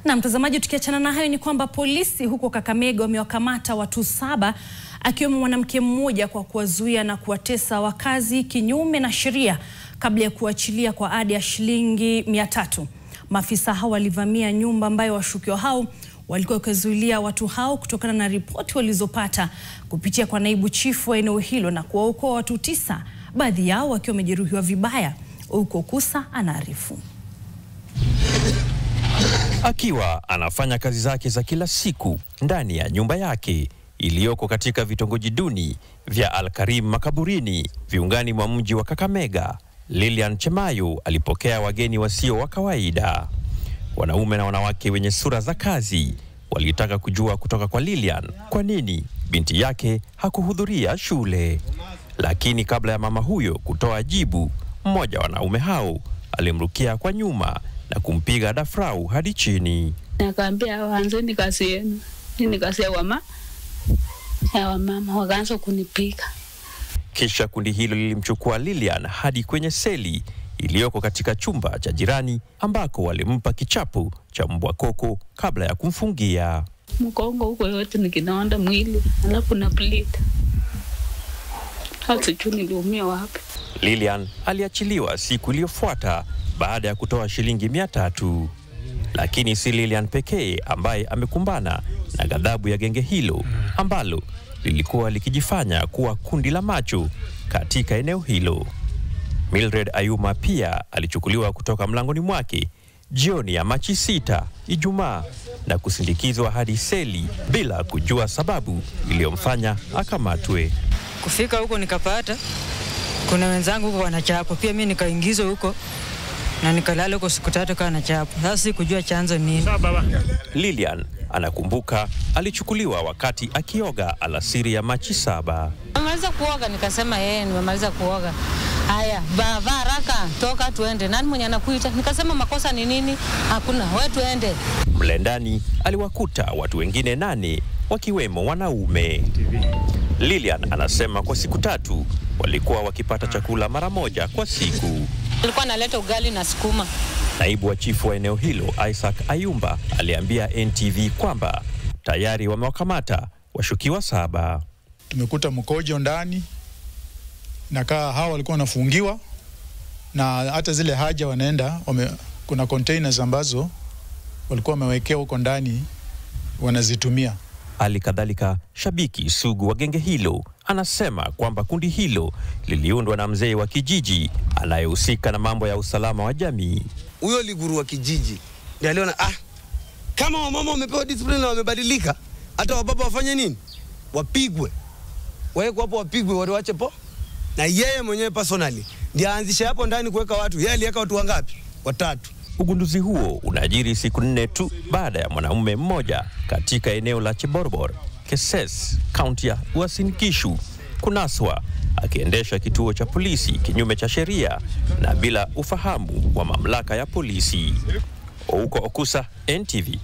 Na mtazamaji, tukiachana na hayo ni kwamba polisi huko Kakamega wamewakamata watu 7 akiwemo mwanamke mmoja kwa kuwazuia na kuwatesa wakazi kinyume na sheria kabla ya kuachilia kwa ada ya shilingi 300. Maafisa hao walivamia nyumba ambayo washukiwa hao walikuwa wakizuilia watu hao kutokana na ripoti walizopata kupitia kwa naibu chifu wa eneo hilo na kuwaokoa watu 9, baadhi yao wakiwa wamejeruhiwa vibaya. Huko Kusa anaarifu. Akiwa anafanya kazi zake za kila siku ndani ya nyumba yake iliyoko katika vitongoji duni vya Al-Karim Makaburini, viungani mwa mji wa Kakamega, Lilian Chemayo alipokea wageni wasio wa kawaida. Wanaume na wanawake wenye sura za kazi walitaka kujua kutoka kwa Lilian kwa nini binti yake hakuhudhuria shule. Lakini kabla ya mama huyo kutoa jibu, mmoja wa wanaume hao alimrukia kwa nyuma na kumpiga dafrau hadi chini. Nakaambia waanzeni kazi yenu. Nini kazi ya mama wakaanza kunipiga. Kisha kundi hilo lilimchukua Lilian hadi kwenye seli iliyoko katika chumba cha jirani ambako walimpa kichapo cha mbwa koko kabla ya kumfungia. Mkongo huko yote nikinaonda mwili, alafu na bleed. Hata niliumia wapi. Lilian aliachiliwa siku iliyofuata baada ya kutoa shilingi 300. Lakini si Lilian pekee ambaye amekumbana na ghadhabu ya genge hilo ambalo lilikuwa likijifanya kuwa kundi la macho katika eneo hilo. Mildred Ayuma pia alichukuliwa kutoka mlangoni mwake jioni ya Machi 6 Ijumaa na kusindikizwa hadi seli bila kujua sababu iliyomfanya akamatwe. Kufika huko nikapata kuna wenzangu huko wanachapo, pia mimi nikaingizwa huko na nikalala huko siku 3 kana chapo. Sasa sikujua chanzo nini. Lilian anakumbuka alichukuliwa wakati akioga alasiri ya Machi 7. Nimemaliza kuoga, nikasema nimemaliza kuoga. Haya, vaa haraka, toka tuende. Nani mwenye anakuita? Nikasema makosa ni nini? Hakuna, wewe tuende. Mle ndani aliwakuta watu wengine 8 wakiwemo wanaume. Lilian anasema kwa siku 3 walikuwa wakipata chakula mara moja kwa siku. Nilikuwa naleta ugali na sukuma. Naibu wa chifu wa eneo hilo Isaac Ayumba aliambia NTV kwamba tayari wamewakamata washukiwa 7. Tumekuta mkojo ndani na hao walikuwa wanafungiwa na hata zile haja wanaenda kuna containers ambazo walikuwa wamewekea huko ndani wanazitumia. Halikadhalika, shabiki sugu wa genge hilo anasema kwamba kundi hilo liliundwa na mzee wa kijiji anayehusika na mambo ya usalama wa jamii. Huyo liguru wa kijiji ndiye aliona kama wamama wamepewa discipline na wamebadilika, hata wababa wafanye nini? Wapigwe. Waeko hapo wapigwe, waache po. Na yeye mwenyewe personally ndiye aanzisha hapo ndani kuweka watu. Yeye aliweka watu wangapi? 3. Ugunduzi huo unajiri siku 4 tu baada ya mwanamume mmoja katika eneo la Cheborbor, Keses, kaunti ya Uasin Gishu kunaswa akiendesha kituo cha polisi kinyume cha sheria na bila ufahamu wa mamlaka ya polisi. Huko Okusa, NTV.